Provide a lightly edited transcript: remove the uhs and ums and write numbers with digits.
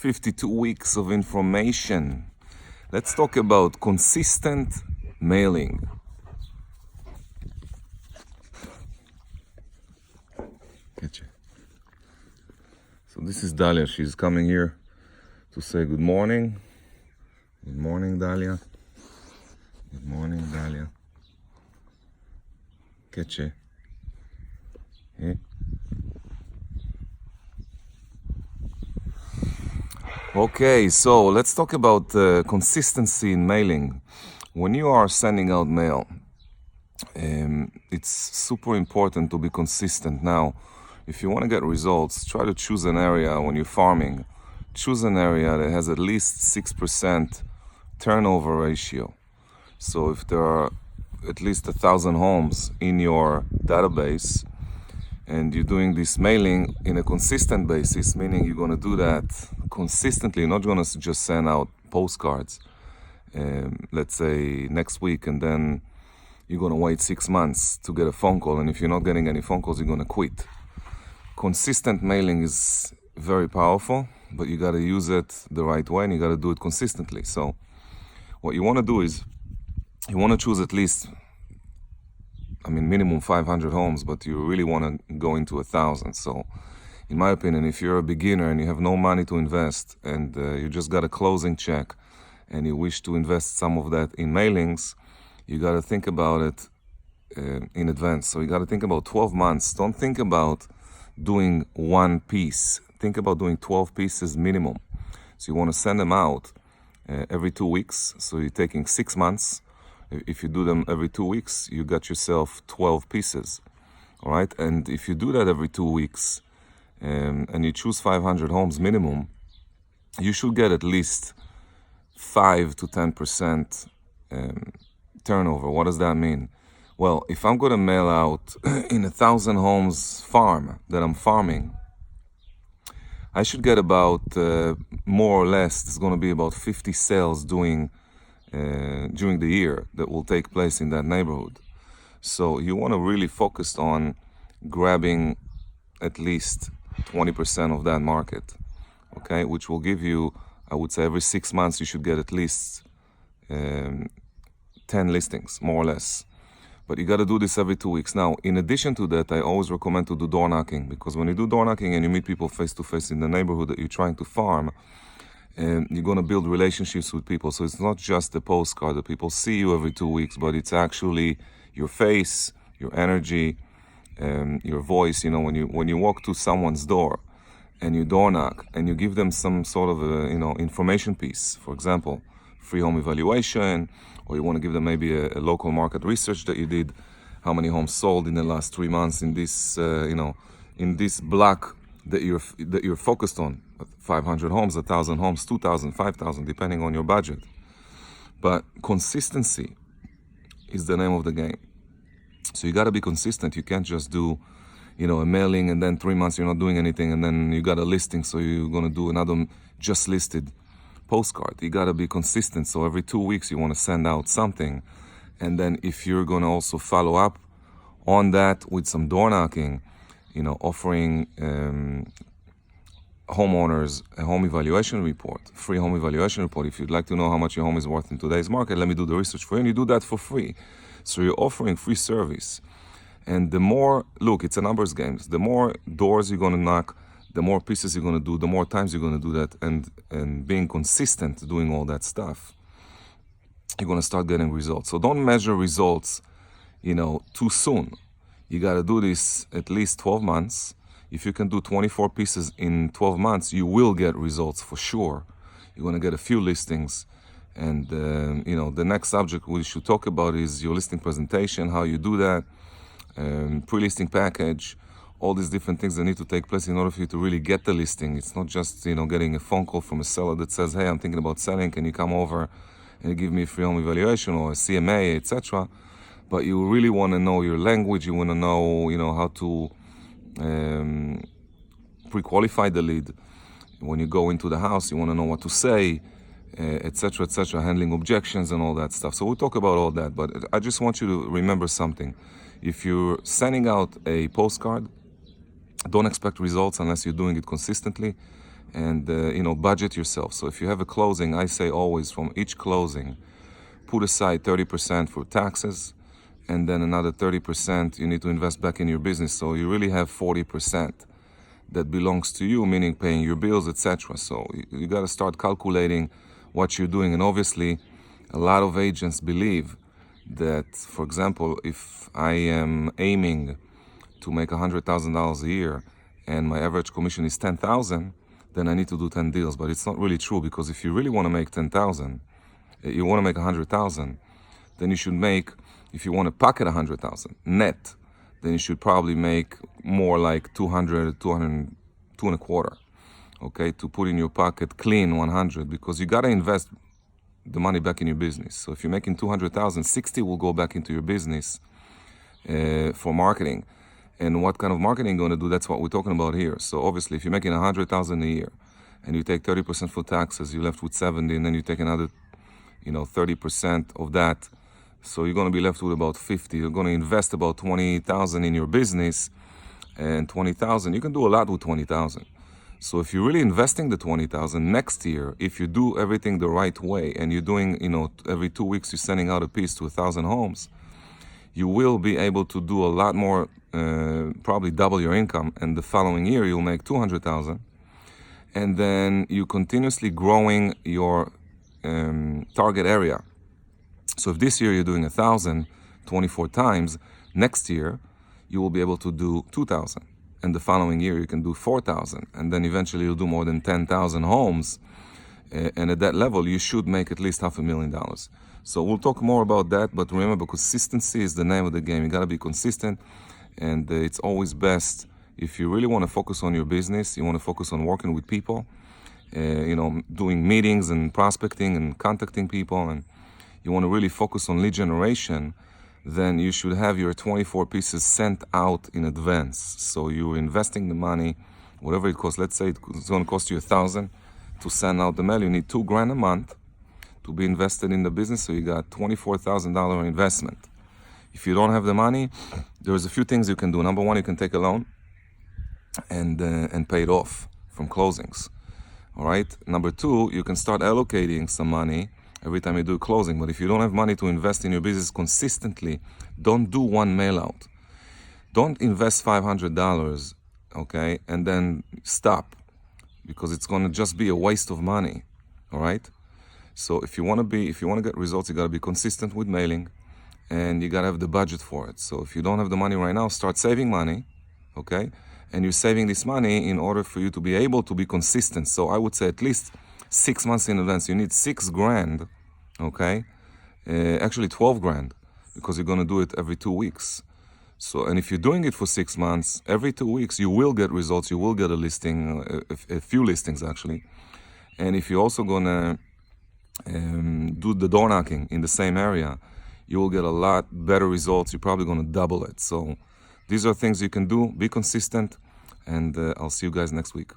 52 weeks of information. Let's talk about consistent mailing. Catch it. So this is Dalia. She's coming here to say good morning. Good morning, Dalia. Good morning, Dalia. Catch it. Hey. Okay, so let's talk about consistency in mailing. When you are sending out mail, it's super important to be consistent. Now, if you want to get results, try to choose an area when you're farming. Choose an area that has at least 6% turnover ratio. So if there are at least 1,000 homes in your database, and you're doing this mailing in a consistent basis, meaning you're going to do that consistently, not going to just send out postcards, let's say next week, and then you're going to wait 6 months to get a phone call, and if you're not getting any phone calls, you're going to quit. Consistent mailing is very powerful, but you got to use it the right way, and you got to do it consistently. So what you want to do is you want to choose at least, minimum 500 homes, but you really want to go into 1,000. So in my opinion, if you're a beginner and you have no money to invest, and you just got a closing check and you wish to invest some of that in mailings, you got to think about it in advance. So you got to think about 12 months. Don't think about doing one piece. Think about doing 12 pieces minimum. So you want to send them out every 2 weeks. So you're taking 6 months. If you do them every 2 weeks, you got yourself 12 pieces, all right? And if you do that every 2 weeks, and you choose 500 homes minimum, you should get at least 5 to 10% turnover. What does that mean? Well, if I'm going to mail out in 1,000 homes farm that I'm farming, I should get about, more or less, it's going to be about 50 sales during the year that will take place in that neighborhood. So you want to really focus on grabbing at least 20% of that market, okay? Which will give you, I would say, every 6 months you should get at least 10 listings, more or less. But you got to do this every 2 weeks. Now, in addition to that, I always recommend to do door knocking, because when you do door knocking and you meet people face to face in the neighborhood that you're trying to farm, and you're going to build relationships with people. So it's not just a postcard that people see you every 2 weeks, but it's actually your face, your energy, your voice. You know, when you walk to someone's door and you door knock and you give them some sort of information piece, for example, free home evaluation, or you want to give them maybe a local market research that you did, how many homes sold in the last 3 months in this in this block that you're focused on. 500 homes, 1,000 homes, 2,000, 5,000, depending on your budget. But consistency is the name of the game. So you got to be consistent. You can't just do, a mailing and then 3 months you're not doing anything, and then you got a listing, so you're going to do another just listed postcard. You got to be consistent. So every 2 weeks you want to send out something. And then if you're going to also follow up on that with some door knocking, offering homeowners a home evaluation report, free home evaluation report. If you'd like to know how much your home is worth in today's market, let me do the research for you, and you do that for free. So you're offering free service. And the more, look, it's a numbers game. The more doors you're going to knock, the more pieces you're going to do, the more times you're going to do that, and being consistent doing all that stuff, you're going to start getting results. So don't measure results, too soon. You got to do this at least 12 months. If you can do 24 pieces in 12 months, you will get results for sure. You're going to get a few listings. And, the next subject we should talk about is your listing presentation, how you do that, pre-listing package, all these different things that need to take place in order for you to really get the listing. It's not just, getting a phone call from a seller that says, hey, I'm thinking about selling. Can you come over and give me a free home evaluation or a CMA, etc.? But you really want to know your language. You want to know, how to pre-qualify the lead. When you go into the house, you want to know what to say, etc., handling objections and all that stuff. So we'll talk about all that, but I just want you to remember something. If you're sending out a postcard, don't expect results unless you're doing it consistently. and budget yourself. So if you have a closing, I say always from each closing, put aside 30% for taxes, and then another 30% you need to invest back in your business. So you really have 40% that belongs to you, meaning paying your bills, etc. So you got to start calculating what you're doing. And obviously, a lot of agents believe that, for example, if I am aiming to make $100,000 a year and my average commission is 10,000, then I need to do 10 deals. But it's not really true, because if you really want to make 10,000, you want to make 100,000, then you should make, if you want to pocket 100,000 net, then you should probably make more like 200, 200, two and a quarter, okay, to put in your pocket clean 100, because you got to invest the money back in your business. So if you're making 200,000, 60 will go back into your business for marketing. And what kind of marketing you're going to do, that's what we're talking about here. So obviously, if you're making 100,000 a year and you take 30% for taxes, you're left with 70, and then you take another 30% of that. So you're going to be left with about 50. You're going to invest about 20,000 in your business, and 20,000, you can do a lot with 20,000. So if you're really investing the 20,000 next year, if you do everything the right way, and you're doing, every 2 weeks you're sending out a piece to 1,000 homes, you will be able to do a lot more, probably double your income. And the following year you'll make 200,000, and then you continuously growing your target area. So if this year you're doing 1,000 24 times, next year you will be able to do 2,000, and the following year you can do 4,000, and then eventually you'll do more than 10,000 homes, and at that level you should make at least $500,000. So we'll talk more about that, but remember, consistency is the name of the game. You got to be consistent, and it's always best, if you really want to focus on your business, you want to focus on working with people, doing meetings and prospecting and contacting people, and you want to really focus on lead generation, then you should have your 24 pieces sent out in advance. So you're investing the money, whatever it costs. Let's say it's going to cost you 1,000 to send out the mail. You need $2,000 a month to be invested in the business. So you got $24,000 investment. If you don't have the money, there's a few things you can do. Number one, you can take a loan and pay it off from closings. All right. Number two, you can start allocating some money every time you do closing. But if you don't have money to invest in your business consistently, don't do one mail out. Don't invest $500, okay, and then stop, because it's going to just be a waste of money. All right. So if you want to get results, you got to be consistent with mailing, and you got to have the budget for it. So if you don't have the money right now, start saving money, okay? And you're saving this money in order for you to be able to be consistent. So I would say at least 6 months in advance. You need $6,000, okay? Actually $12,000, because you're going to do it every 2 weeks. So, and if you're doing it for 6 months, every 2 weeks, you will get results. You will get a listing, a few listings actually. And if you're also going to do the door knocking in the same area, you will get a lot better results. You're probably going to double it. So these are things you can do. Be consistent, and I'll see you guys next week.